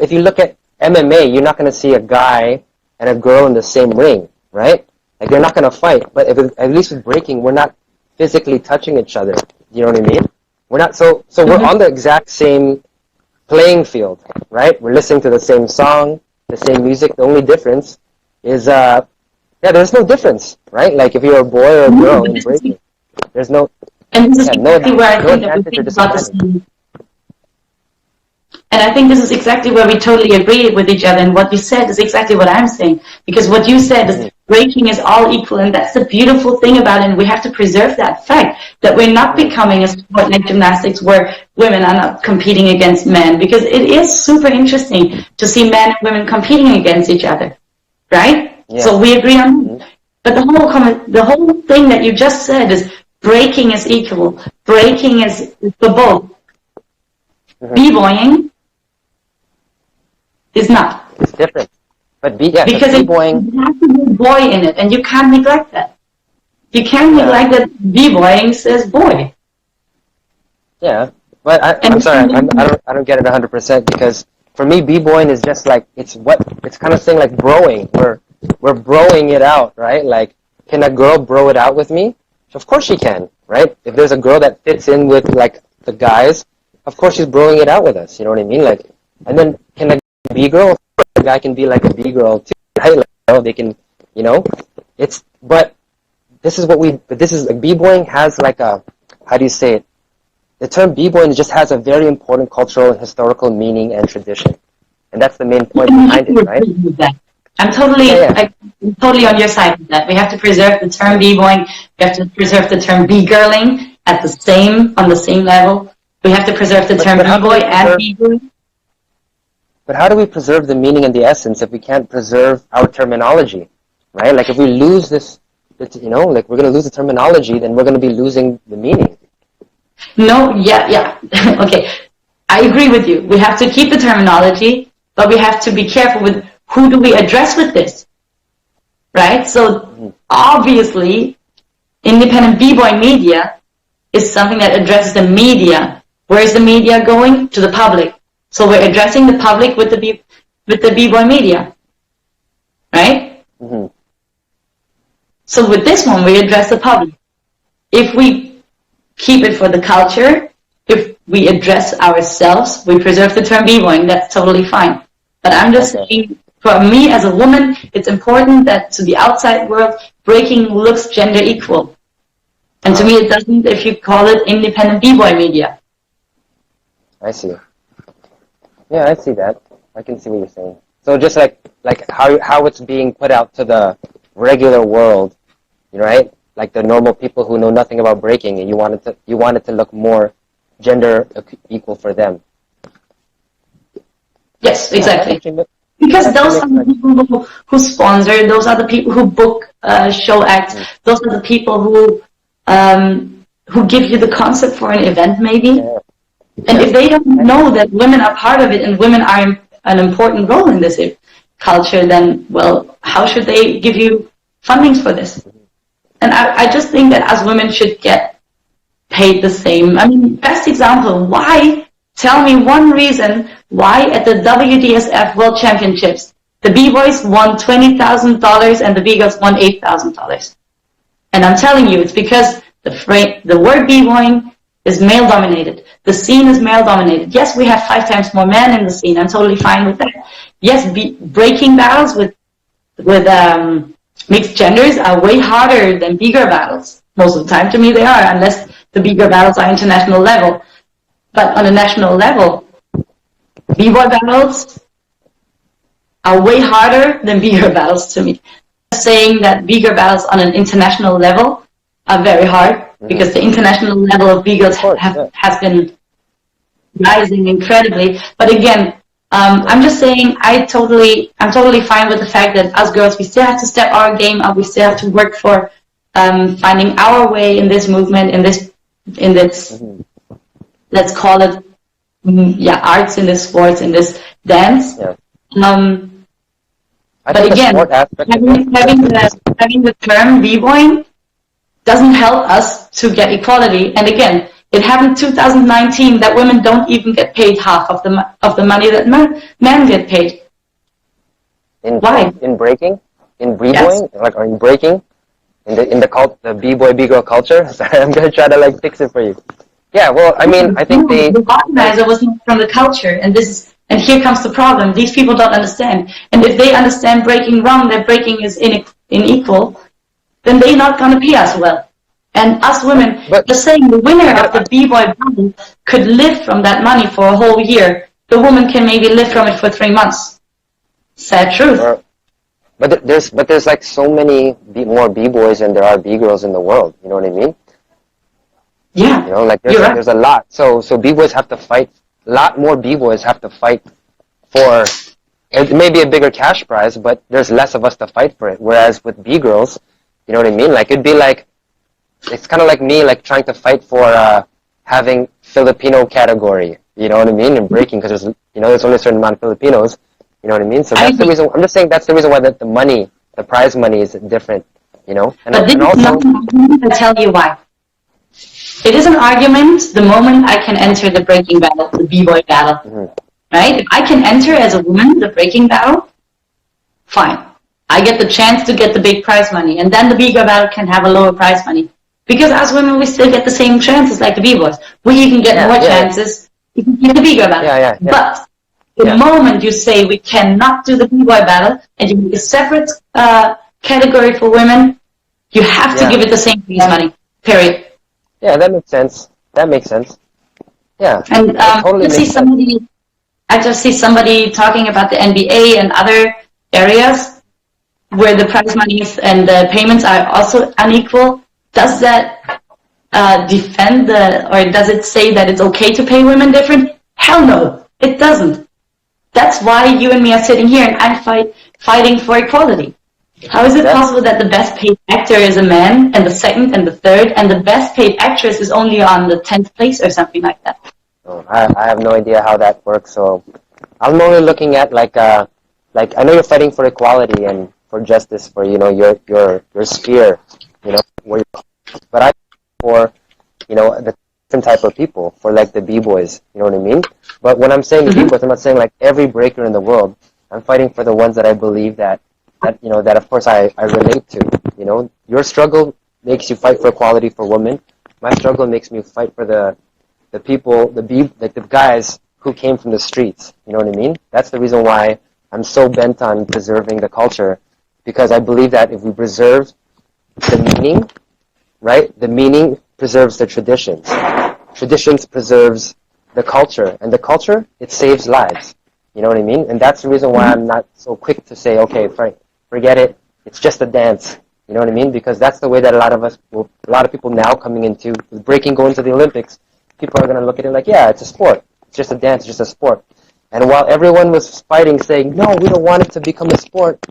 if you look at MMA, you're not going to see a guy and a girl in the same ring, right? Like, they're not going to fight. But at least with breaking, we're not physically touching each other. You know what I mean? We're not so we're on the exact same playing field, right? We're listening to the same song, the same music. The only difference is there's no difference, right? Like, if you're a boy or a girl in breaking, there's no and this is no exactly where I think that we advantage or think about the disadvantage. same. And I think this is exactly where we totally agree with each other. And what you said is exactly what I'm saying. Because what you said is breaking is all equal. And that's the beautiful thing about it. And we have to preserve that fact that we're not becoming a sport like gymnastics where women are not competing against men. Because it is super interesting to see men and women competing against each other. Right? Yeah. So we agree on that. But the whole thing that you just said is breaking is equal. Breaking is for both. B-boying is not. It's different. But because B-boying, it has to be boy in it, and you can't neglect that. You can't neglect that B-boying says boy. Yeah, but I'm sorry, I don't get it 100% because for me, B-boying is just like it's kind of saying like broing. We're broing it out, right? Like, can a girl bro it out with me? Of course she can, right? If there's a girl that fits in with like the guys, of course she's broing it out with us. You know what I mean? Like, and then can a B-girl? A guy can be like a B-girl too, right? Like, they can, but this is like B-boying has like a, how do you say it? The term B-boying just has a very important cultural and historical meaning and tradition. And that's the main point behind it, right? I'm totally on your side with that. We have to preserve the term B-boying. We have to preserve the term B-girling on the same level. We have to preserve the term B-boy and B-girl. But how do we preserve the meaning and the essence if we can't preserve our terminology, right? Like, if we lose this, like, we're going to lose the terminology, then we're going to be losing the meaning. No, yeah. Okay, I agree with you. We have to keep the terminology, but we have to be careful with who do we address with this, right? So, obviously, independent B-boy media is something that addresses the media. Where is the media going? To the public. So we're addressing the public with the B-boy media, right? Mm-hmm. So with this one, we address the public. If we keep it for the culture, if we address ourselves, we preserve the term B-boying, that's totally fine. But I'm just saying, for me as a woman, it's important that to the outside world, breaking looks gender equal. And to me, it doesn't if you call it independent B-boy media. I see. Yeah, I see that. I can see what you're saying. So just like how it's being put out to the regular world, right? Like the normal people who know nothing about breaking, and you want it to look more gender equal for them. Yes, exactly. Because those are the people who sponsor, those are the people who book show acts, those are the people who who give you the concept for an event, maybe. Yeah. And if they don't know that women are part of it and women are an important role in this culture, then, well, how should they give you fundings for this? And I just think that as women should get paid the same. I mean, best example, why? Tell me one reason why at the WDSF World Championships, the B-boys won $20,000 and the B-girls won $8,000. And I'm telling you, it's because the word B-boying is male-dominated. The scene is male-dominated. Yes, we have 5 times more men in the scene. I'm totally fine with that. Yes, breaking battles with mixed genders are way harder than Bgirl battles. Most of the time, to me, they are, unless the Bgirl battles are international level. But on a national level, B-boy battles are way harder than Bgirl battles to me. Saying that Bgirl battles on an international level are very hard because the international level of Bgirls has been rising incredibly. But again, I'm just saying I'm totally fine with the fact that as girls we still have to step our game up. We still have to work for finding our way in this movement, in this let's call it arts, in this sports, in this dance. Yeah. But again, having the term b-boying doesn't help us to get equality. And again, it happened 2019 that women don't even get paid half of the money that men get paid. Why? In breaking, in b-boying, Yes. or in breaking, in the b-boy b-girl culture. Sorry, I'm gonna try to fix it for you. Yeah, well, I mean, I think the organizer was not from the culture, and here comes the problem. These people don't understand. And if they understand breaking wrong, that breaking is unequal, then they're not going to pay us well. And us women, just saying the winner of the B-boy battle could live from that money for a whole year. The woman can maybe live from it for 3 months. Sad truth. But there's so many more B-boys than there are B-girls in the world. You know what I mean? Yeah. You know, there's a lot. So B-boys have to fight. A lot more B-boys have to fight for. It may be a bigger cash prize, but there's less of us to fight for it. Whereas with B-girls, you know what I mean? It'd be it's kind of like me, trying to fight for having Filipino category. You know what I mean? In breaking, because there's only a certain amount of Filipinos. You know what I mean? So that's the reason. I'm just saying that's the reason why the prize money is different. You know? But this is not an argument. I'll tell you why. It is an argument the moment I can enter the breaking battle, the b-boy battle. Mm-hmm. Right? If I can enter as a woman the breaking battle, fine. I get the chance to get the big prize money, and then the b-girl battle can have a lower prize money. Because as women, we still get the same chances like the b-boys. We even get more chances if we get the b-girl battle. But the moment you say we cannot do the b-boy battle, and you make a separate category for women, you have to give it the same prize money. Period. Yeah, that makes sense. Yeah. And I just see somebody talking about the NBA and other areas where the prize monies and the payments are also unequal. Does that defend or does it say that it's okay to pay women different? Hell no, it doesn't. That's why you and me are sitting here and I'm fighting for equality. How is it possible that the best paid actor is a man, and the second and the third, and the best paid actress is only on the 10th place or something like that? Oh, I have no idea how that works. So I'm only looking at I know you're fighting for equality and for justice for your sphere, where but I for the different type of people, for the b-boys. You know what I mean? But when I'm saying the b-boys, I'm not saying every breaker in the world. I'm fighting for the ones that I believe that of course I relate to. Your struggle makes you fight for equality for women. My struggle makes me fight for the people, the guys who came from the streets. You know what I mean? That's the reason why I'm so bent on preserving the culture, because I believe that if we preserve the meaning, right? The meaning preserves the traditions. Traditions preserves the culture, and the culture, it saves lives. You know what I mean? And that's the reason why I'm not so quick to say, okay, forget it. It's just a dance. You know what I mean? Because that's the way that a lot of people now coming into breaking, going to the Olympics, people are going to look at it yeah, it's a sport. It's just a dance. It's just a sport. And while everyone was fighting, saying, no, we don't want it to become a sport,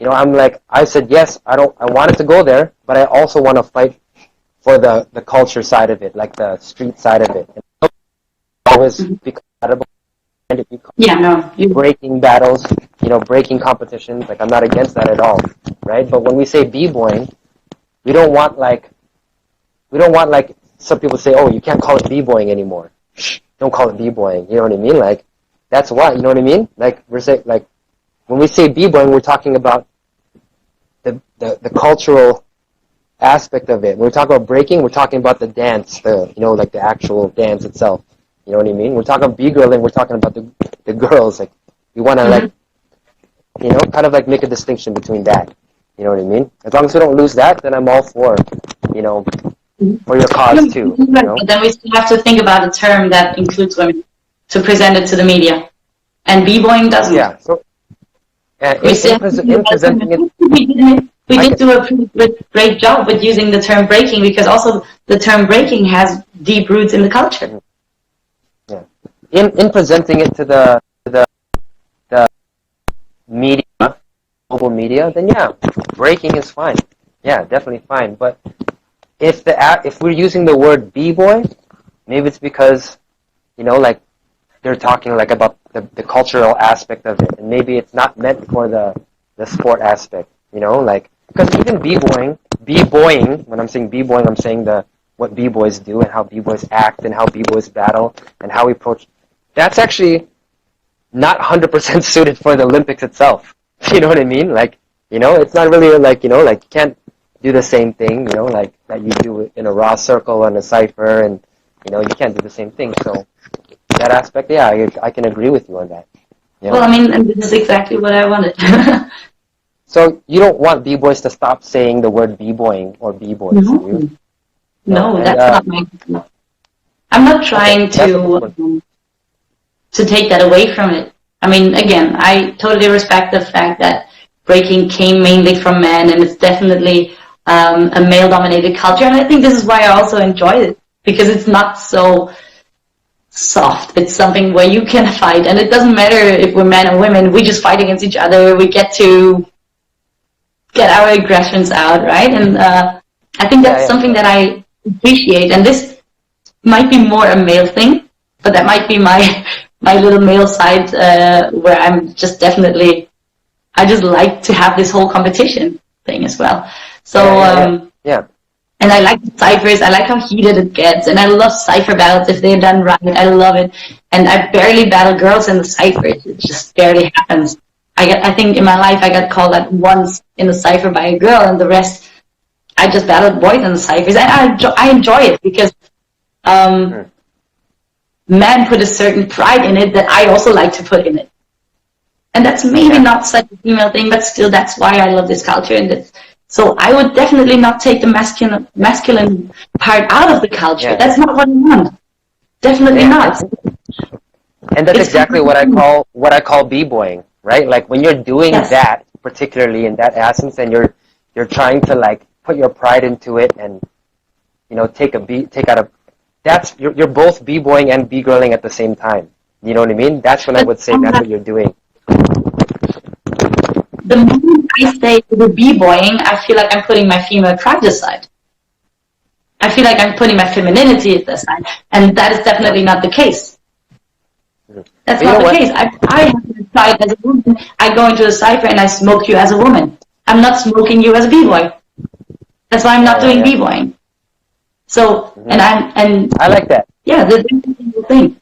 I said, yes, I want it to go there, but I also want to fight for the culture side of it, like the street side of it. And always be compatible and to be Yeah, no. breaking battles, breaking competitions. Like I'm not against that at all, right? But when we say b-boying, we don't want like some people say, oh, you can't call it b-boying anymore. Shh, don't call it b-boying. You know what I mean? Like that's what, you know what I mean? Like we're saying, like when we say b-boying, we're talking about the cultural aspect of it. When we talk about breaking, we're talking about the dance, like the actual dance itself. You know what I mean? We're talking about Bgirl and we're talking about the girls. Like we want to like, kind of like make a distinction between that. You know what I mean? As long as we don't lose that, then I'm all for your cause too. But then we still have to think about a term that includes women to present it to the media, and b-boying doesn't. Yeah. So in presenting it, we did do a pretty great job with using the term breaking, because also the term breaking has deep roots in the culture. Yeah. In presenting it to the media, global media, then yeah, breaking is fine. Yeah, definitely fine. But if we're using the word b-boy, maybe it's because like they're talking like about the cultural aspect of it, and maybe it's not meant for the sport aspect. Like because even b-boying, when I'm saying b-boying, I'm saying what b-boys do and how b-boys act and how b-boys battle and how we approach. That's actually not 100% suited for the Olympics itself. You know what I mean? Like, it's not really like, like you can't do the same thing, like that you do in a raw circle and a cipher, and, you can't do the same thing. So that aspect, yeah, I can agree with you on that. Well, I mean, and this is exactly what I wanted. So you don't want b-boys to stop saying the word b-boying or b-boys, do you? No, that's not my... I'm not trying to take that away from it. I mean, again, I totally respect the fact that breaking came mainly from men, and it's definitely a male-dominated culture, and I think this is why I also enjoy it, because it's not so soft. It's something where you can fight, and it doesn't matter if we're men or women, we just fight against each other, we get to get our aggressions out, right? And I think that's something that I appreciate, and this might be more a male thing, but that might be my little male side where I'm just definitely, I just like to have this whole competition thing as well. So, and I like the ciphers, I like how heated it gets, and I love cipher battles if they're done right, I love it. And I barely battle girls in the ciphers, it just barely happens. I think in my life I got called out once in the cipher by a girl, and the rest I just battled boys in the ciphers, and I enjoy it because men put a certain pride in it that I also like to put in it. And that's maybe not such a female thing, but still that's why I love this culture. And so I would definitely not take the masculine part out of the culture. Yeah. That's not what I want. Definitely not. And that's exactly what I call b-boying, right? Like when you're doing that, particularly in that essence, and you're trying to like put your pride into it, and take out a. That's you're both b-boying and b-girling at the same time. You know what I mean? That's when I would say that's what you're doing. The moment I say the b-boying, I feel like I'm putting my female pride aside. I feel like I'm putting my femininity aside, and that is definitely not the case. That's not the case. I have pride as a woman. I go into a cipher and I smoke you as a woman. I'm not smoking you as a b-boy. That's why I'm not doing b-boying. So, and I like that. Yeah, this is the thing.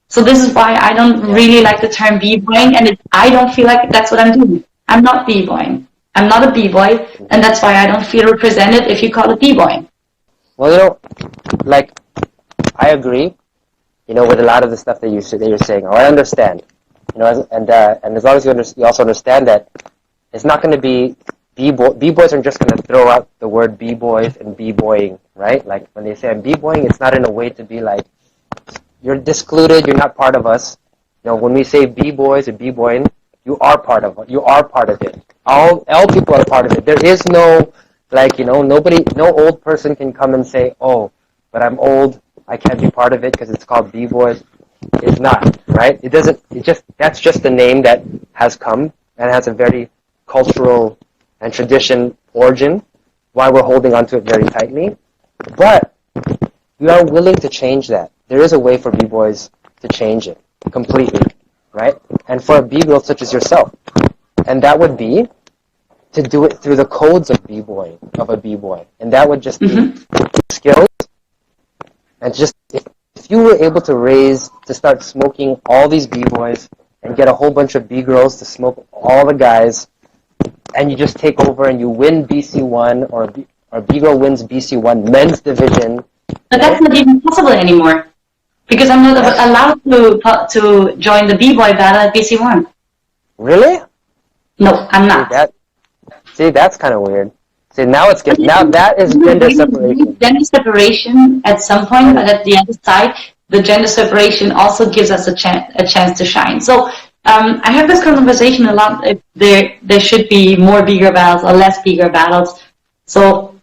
So this is why I don't really like the term b-boying, and I don't feel like that's what I'm doing. I'm not b-boying. I'm not a b-boy, and that's why I don't feel represented if you call it b-boying. Well, like, I agree, with a lot of the stuff that you're saying. Oh, I understand. And as long as you also understand that it's not going to be b-boys are just going to throw out the word b-boys and b-boying, right? Like when they say I'm b-boying, it's not in a way to be like you're discluded, you're not part of us. When we say b-boys and b-boying, you are part of it. You are part of it. All people are part of it. There is no no old person can come and say, oh, but I'm old, I can't be part of it because it's called b-boys. It's not, right? That's just the name that has come and has a very cultural and tradition origin, why we're holding onto it very tightly. But we are willing to change that. There is a way for B-boys to change it completely, right? And for a B-girl such as yourself. And that would be to do it through the codes of B-boy, of a B-boy. And that would just be skills. And just, if you were able to start smoking all these B-boys and get a whole bunch of B-girls to smoke all the guys, and you just take over and you win BC1 or B-girl wins BC1 men's division. But that's not even possible anymore. Because I'm not allowed to join the B-boy battle at BC1. Really? No, I'm not. See, that's kind of weird. See, now that is gender separation. Gender separation at some point, but at the other side, the gender separation also gives us a chance to shine. So I have this conversation a lot. If there should be more bigger battles or less bigger battles. So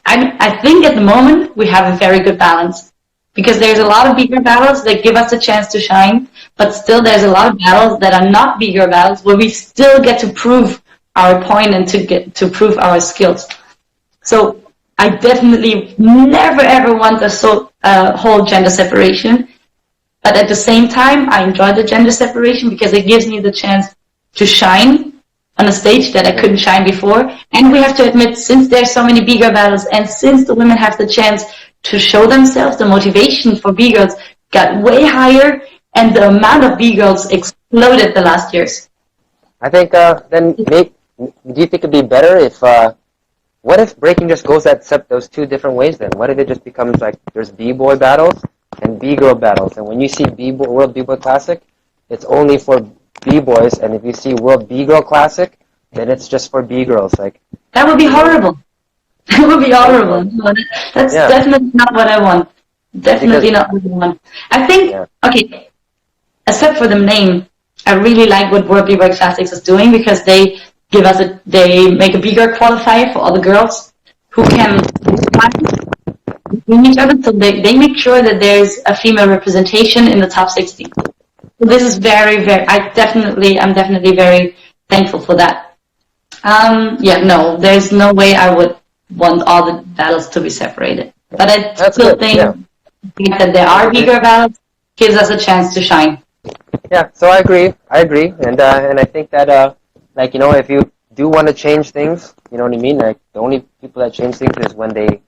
I think at the moment we have a very good balance, because there's a lot of bigger battles that give us a chance to shine, but still there's a lot of battles that are not bigger battles where we still get to prove our point and to prove our skills. So I definitely never ever want a whole gender separation, but at the same time I enjoy the gender separation because it gives me the chance to shine on a stage that I couldn't shine before. And we have to admit, since there's so many B-girl battles and since the women have the chance to show themselves, the motivation for B-girls got way higher and the amount of B-girls exploded the last years. I think do you think it'd be better if what if breaking just goes those two different ways then? What if it just becomes like there's B-boy battles and B-girl battles, and when you see World B-boy Classic, it's only for B-boys, and if you see World B-girl Classic, then it's just for B-girls. Like that would be horrible. That would be horrible. That's definitely not what I want. Definitely not what I want. I think okay, except for the name, I really like what World B-boy Classics is doing, because they make a B-girl qualifier for all the girls who can between each other, so they make sure that there's a female representation in the top 60. So this is very, very, I'm definitely very thankful for that. No, there's no way I would want all the battles to be separated. But I still think that there are bigger battles gives us a chance to shine. Yeah, so I agree, and I think that if you do want to change things, you know what I mean. Like the only people that change things is when they,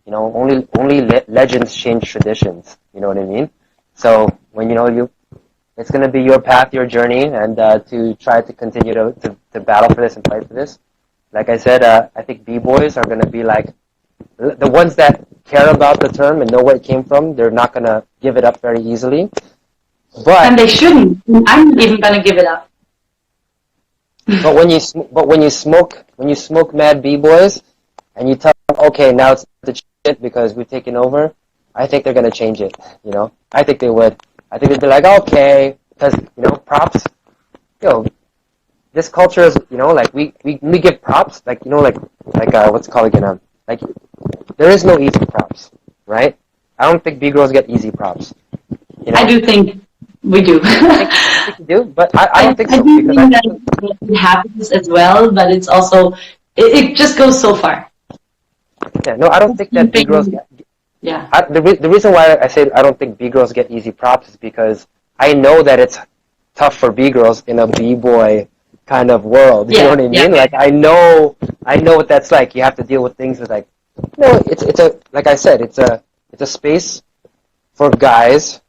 only legends change traditions. You know what I mean. So when it's going to be your path, your journey, and to try to continue to battle for this and fight for this. Like I said, I think B-boys are going to be like the ones that care about the term and know where it came from. They're not going to give it up very easily. And they shouldn't. I'm not even going to give it up. But when you smoke mad B-boys, and you tell them, okay, now it's the shit because we've taken over, I think they're going to change it, I think they would. I think they'd be like, okay, because, props, this culture is, like, we give props, like, what's it called again, like, there is no easy props, right? I don't think B-girls get easy props. I do think we do. I think you do, but I don't think so. I do think that it happens as well, but it's also, it just goes so far. Yeah, no, I don't think that B-girls get... Yeah. The reason why I say I don't think B-girls get easy props is because I know that it's tough for B-girls in a B-boy kind of world. You know what I mean? Yeah. Like, I know what that's like. You have to deal with things with, like, like I said, it's a space for guys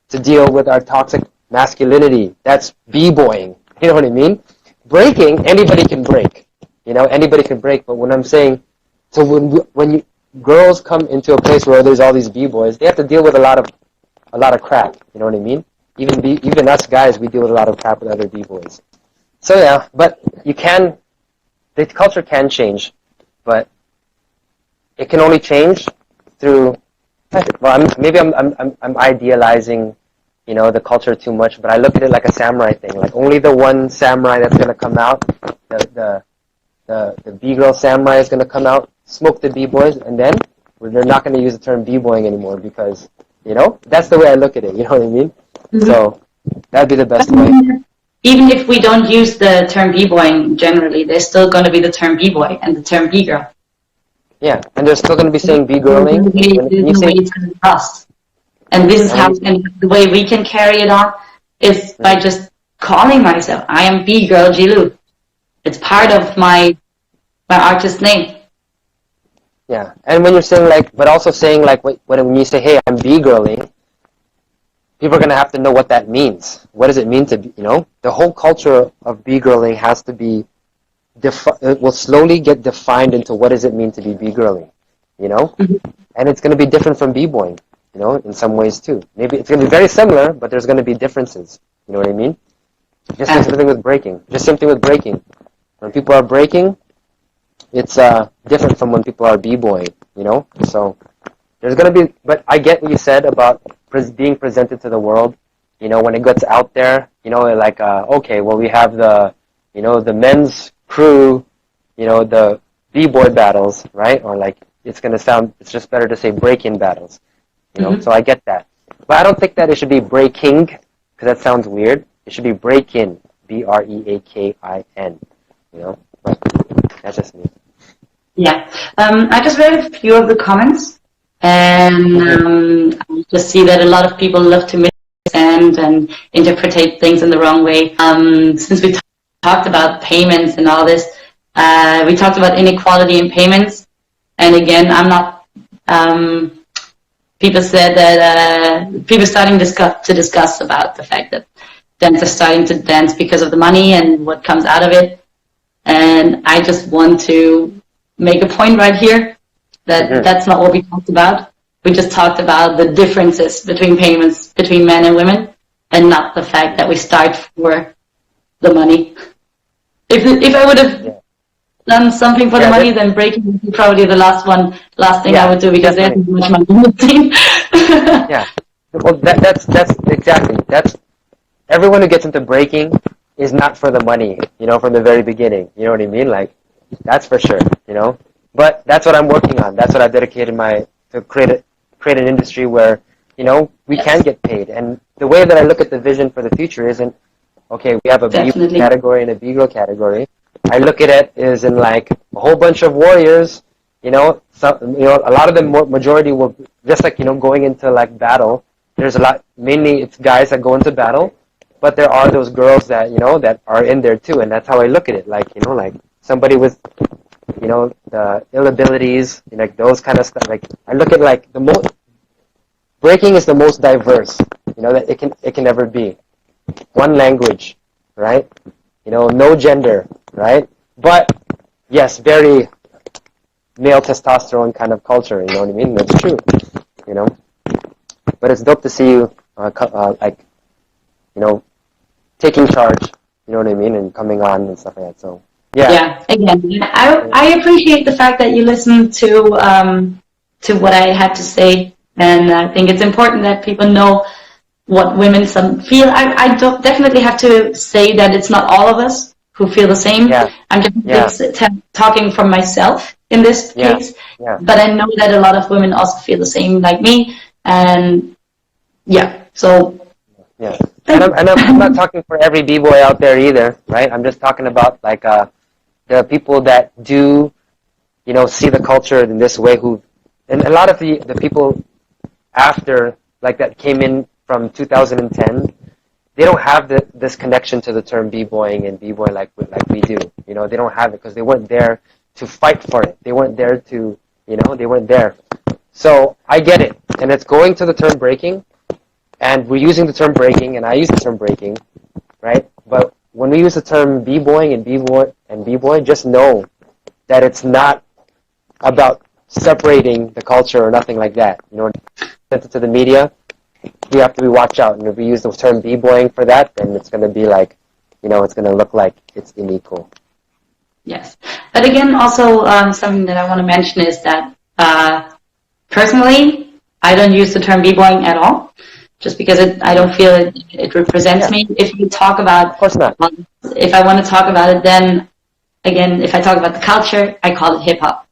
to deal with our toxic masculinity. That's B-boying. You know what I mean? Breaking, anybody can break. Anybody can break. But when I'm saying, so when girls come into a place where there's all these B-boys, they have to deal with a lot of crap. You know what I mean? Even us guys, we deal with a lot of crap with other B-boys. So yeah, but the culture can change, but it can only change through. Well, I'm idealizing, the culture too much, but I look at it like a samurai thing. Like only the one samurai that's gonna come out, the B-girl samurai is gonna come out, smoke the B-boys, and then they're not gonna use the term B-boying anymore because, that's the way I look at it. You know what I mean? Mm-hmm. So that'd be the best way. Even if we don't use the term B-boying generally, there's still gonna be the term B-boy and the term B-girl. Yeah, and they're still going to be saying Bgirling. There's When you no way say, it's going to cross. And this is and when how, you, and the way we can carry it on is by just calling myself. I am Bgirl Jilou. It's part of my artist name. yeah, and when you're saying like, but also saying like, when you say, hey, I'm Bgirling, people are going to have to know what that means. What does it mean to be, the whole culture of Bgirling has to be, it will slowly get defined into what does it mean to be Bgirling, and it's going to be different from B-boying, in some ways too. Maybe it's going to be very similar, but there's going to be differences. You know what I mean? Just the same thing with breaking. Just same thing with breaking. When people are breaking, it's different from when people are b-boying. So there's gonna be. But I get what you said about being presented to the world. When it gets out there, like okay, well we have the men's crew, the b-boy battles, right? Or like it's just better to say break-in battles. So I get that, but I don't think that it should be breaking because that sounds weird. It should be break-in, Breakin. But that's just me. Yeah. I just read a few of the comments, and I just see that a lot of people love to misunderstand and interpret things in the wrong way. Since we talked about payments and all this, we talked about inequality in payments, and again, I'm not. People said that people starting to discuss about the fact that dancers starting to dance because of the money and what comes out of it. And I just want to make a point right here that that's not what we talked about. We just talked about the differences between payments between men and women, and not the fact that we start for the money. If I would have done something for the money, then breaking would be probably the last thing I would do, because there's much money in the thing. Yeah. Well, that's exactly. That's everyone who gets into breaking is not for the money, from the very beginning. You know what I mean? Like, that's for sure, But that's what I'm working on. That's what I've dedicated to create an industry where, we can get paid. And the way that I look at the vision for the future isn't, okay, we have a B category and a B-girl category. I look at it as in like a whole bunch of warriors, a lot of them, majority will, just like, going into like battle, there's a lot, mainly it's guys that go into battle, but there are those girls that, that are in there too, and that's how I look at it. Like, like somebody with, the ill abilities, like those kind of stuff. Like, I look at like breaking is the most diverse, that it can ever be. One language, right? No gender, right? But, yes, very male testosterone kind of culture, you know what I mean? That's true, But it's dope to see you, taking charge, you know what I mean, and coming on and stuff like that. So, yeah. Yeah. Again, I appreciate the fact that you listened to what I had to say, and I think it's important that people know what women feel. I don't definitely have to say that it's not all of us who feel the same. Yeah. I'm just talking from myself in this case, but I know that a lot of women also feel the same like me, and so. Yeah, and I'm not talking for every b-boy out there either, right? I'm just talking about like the people that do, see the culture in this way. And a lot of the people after like that came in from 2010, they don't have this connection to the term b-boying and b-boy like we do. They don't have it because they weren't there to fight for it. They weren't there to, they weren't there. So I get it, and it's going to the term breaking. And we're using the term breaking, and I use the term breaking, right? But when we use the term b-boying and b-boy, just know that it's not about separating the culture or nothing like that. Sent it to the media, we have to watch out. And if we use the term b-boying for that, then it's going to be like, it's going to look like it's unequal. Yes. But again, also something that I want to mention is that personally, I don't use the term b-boying at all. Just because I don't feel it represents me. If you talk about, of course not. If I want to talk about it, then again, if I talk about the culture, I call it hip hop,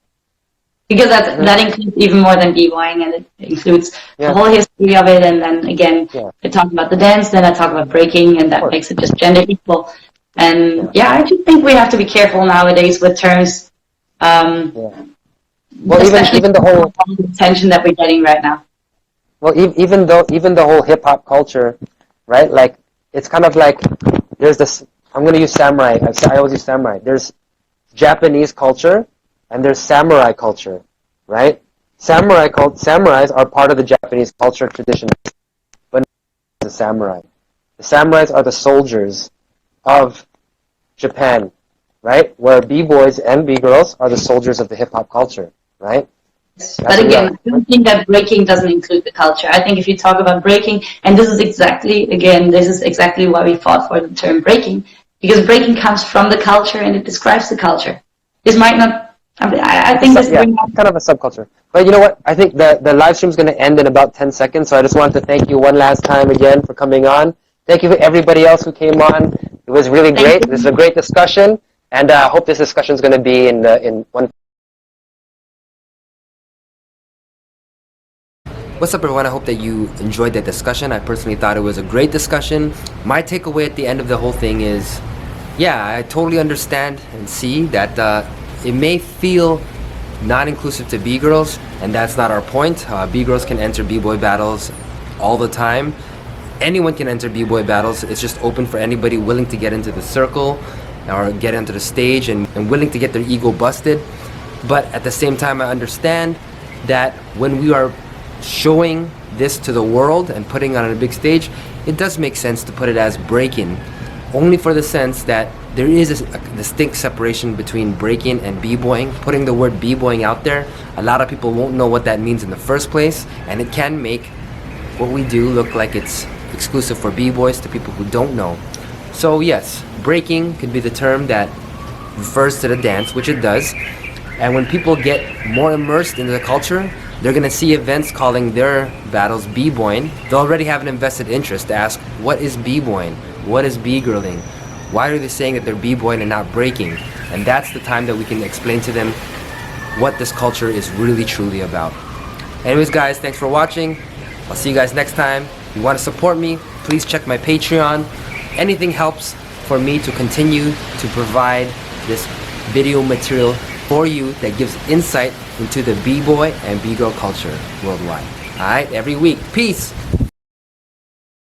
because that includes even more than b-boying, and it includes the whole history of it. And then again, I talk about the dance, then I talk about breaking, and that makes it just gender equal. And I just think we have to be careful nowadays with terms. Well, especially even the whole all the attention that we're getting right now. well even the whole hip hop culture, right? Like it's kind of like there's this. I'm gonna use samurai. I always use samurai. There's Japanese culture and there's samurai culture, right? Samurais are part of the Japanese culture tradition, but not the samurai. The samurais are the soldiers of Japan, right? Where b-boys and b-girls are the soldiers of the hip-hop culture, right? That's But what we again, are. I don't think that breaking doesn't include the culture. I think if you talk about breaking, and this is exactly why we fought for the term breaking, because breaking comes from the culture and it describes the culture. This might not, I think this Yeah, brings it's kind of a subculture. But you know what? I think the live stream is going to end in about 10 seconds, so I just want to thank you one last time again for coming on. Thank you for everybody else who came on. It was really great. This is a great discussion, and I hope this discussion is going to be in one. What's up, everyone? I hope that you enjoyed that discussion. I personally thought it was a great discussion. My takeaway at the end of the whole thing is, yeah, I totally understand and see that it may feel not inclusive to B-girls, and that's not our point. B-girls can enter B-boy battles all the time. Anyone can enter B-boy battles. It's just open for anybody willing to get into the circle or get into the stage and willing to get their ego busted. But at the same time, I understand that when we are showing this to the world and putting it on a big stage, it does make sense to put it as breaking, only for the sense that there is a distinct separation between breaking and b-boying. Putting the word b-boying out there, a lot of people won't know what that means in the first place, and it can make what we do look like it's exclusive for b-boys to people who don't know. So yes, breaking could be the term that refers to the dance, which it does, and when people get more immersed into the culture, they're going to see events calling their battles b-boying. They'll already have an invested interest to ask, what is b-boying? What is b-girling? Why are they saying that they're b-boying and not breaking? And that's the time that we can explain to them what this culture is really truly about. Anyways, guys, thanks for watching. I'll see you guys next time. If you want to support me, please check my Patreon. Anything helps for me to continue to provide this video material for you that gives insight into the b-boy and b-girl culture worldwide. Alright, every week. Peace!